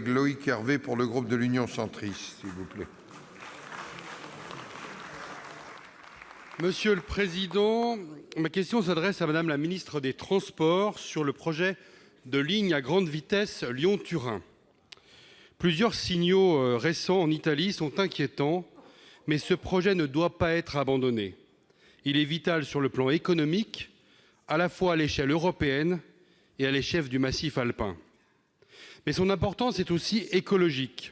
Loïc Hervé pour le groupe de l'Union centriste, s'il vous plaît. Monsieur le Président, ma question s'adresse à Madame la ministre des Transports sur le projet de ligne à grande vitesse Lyon-Turin. Plusieurs signaux récents en Italie sont inquiétants, mais ce projet ne doit pas être abandonné. Il est vital sur le plan économique, à la fois à l'échelle européenne et à l'échelle du massif alpin. Mais son importance est aussi écologique.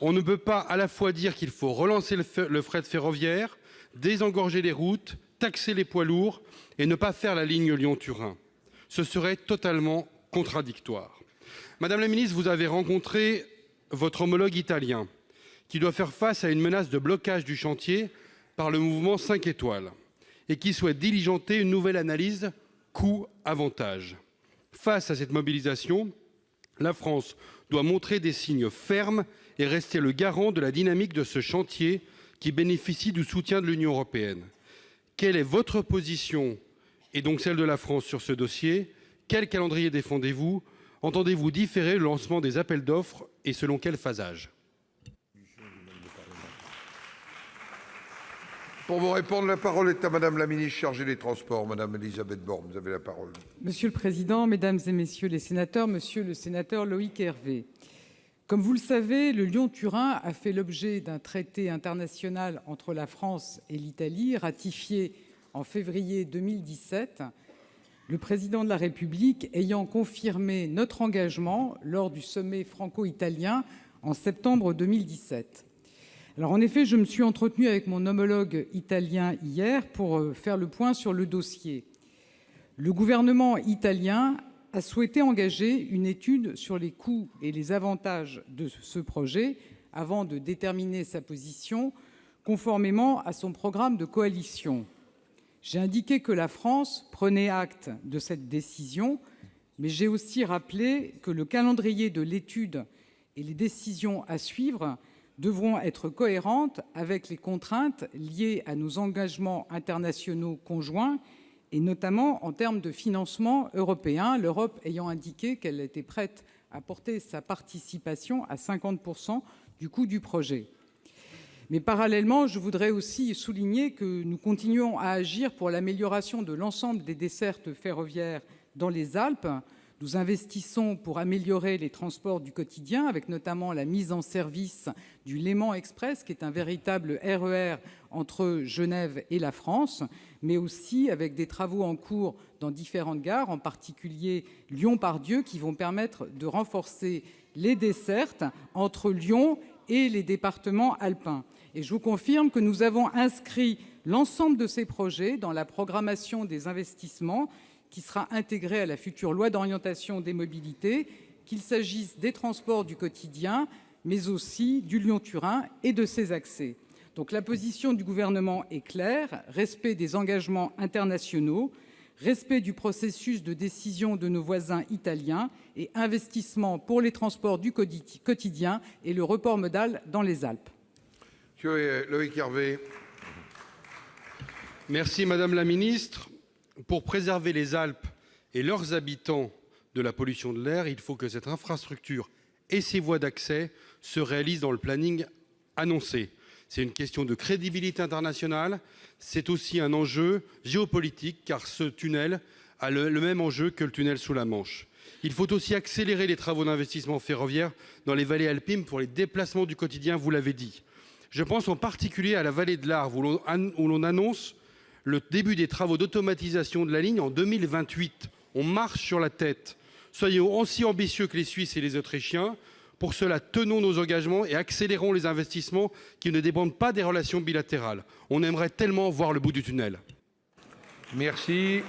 On ne peut pas à la fois dire qu'il faut relancer le fret ferroviaire, désengorger les routes, taxer les poids lourds et ne pas faire la ligne Lyon-Turin. Ce serait totalement contradictoire. Madame la ministre, vous avez rencontré votre homologue italien qui doit faire face à une menace de blocage du chantier par le mouvement 5 étoiles et qui souhaite diligenter une nouvelle analyse coût-avantage. Face à cette mobilisation, la France doit montrer des signes fermes et rester le garant de la dynamique de ce chantier qui bénéficie du soutien de l'Union européenne. Quelle est votre position et donc celle de la France sur ce dossier? Quel calendrier défendez-vous? Entendez-vous différer le lancement des appels d'offres et selon quel phasage? Pour vous répondre, la parole est à Madame la ministre chargée des Transports, Madame Elisabeth Borne. Vous avez la parole. Monsieur le Président, Mesdames et Messieurs les sénateurs, Monsieur le sénateur Loïc Hervé, comme vous le savez, le Lyon-Turin a fait l'objet d'un traité international entre la France et l'Italie, ratifié en février 2017, le Président de la République ayant confirmé notre engagement lors du sommet franco-italien en septembre 2017. Alors en effet, je me suis entretenue avec mon homologue italien hier pour faire le point sur le dossier. Le gouvernement italien a souhaité engager une étude sur les coûts et les avantages de ce projet avant de déterminer sa position, conformément à son programme de coalition. J'ai indiqué que la France prenait acte de cette décision, mais j'ai aussi rappelé que le calendrier de l'étude et les décisions à suivre devront être cohérentes avec les contraintes liées à nos engagements internationaux conjoints, et notamment en termes de financement européen, l'Europe ayant indiqué qu'elle était prête à porter sa participation à 50% du coût du projet. Mais parallèlement, je voudrais aussi souligner que nous continuons à agir pour l'amélioration de l'ensemble des dessertes ferroviaires dans les Alpes. Nous investissons pour améliorer les transports du quotidien, avec notamment la mise en service du Léman Express, qui est un véritable RER entre Genève et la France, mais aussi avec des travaux en cours dans différentes gares, en particulier Lyon-Part-Dieu, qui vont permettre de renforcer les dessertes entre Lyon et les départements alpins. Et je vous confirme que nous avons inscrit l'ensemble de ces projets dans la programmation des investissements qui sera intégrée à la future loi d'orientation des mobilités, qu'il s'agisse des transports du quotidien, mais aussi du Lyon-Turin et de ses accès. Donc la position du gouvernement est claire: respect des engagements internationaux, respect du processus de décision de nos voisins italiens et investissement pour les transports du quotidien et le report modal dans les Alpes. Monsieur Loïc Hervé. Merci Madame la Ministre. Pour préserver les Alpes et leurs habitants de la pollution de l'air, il faut que cette infrastructure et ses voies d'accès se réalisent dans le planning annoncé. C'est une question de crédibilité internationale, c'est aussi un enjeu géopolitique, car ce tunnel a le même enjeu que le tunnel sous la Manche. Il faut aussi accélérer les travaux d'investissement ferroviaire dans les vallées alpines pour les déplacements du quotidien, vous l'avez dit. Je pense en particulier à la vallée de l'Arve, où l'on annonce le début des travaux d'automatisation de la ligne en 2028. On marche sur la tête. Soyons aussi ambitieux que les Suisses et les Autrichiens. Pour cela, tenons nos engagements et accélérons les investissements qui ne dépendent pas des relations bilatérales. On aimerait tellement voir le bout du tunnel. Merci.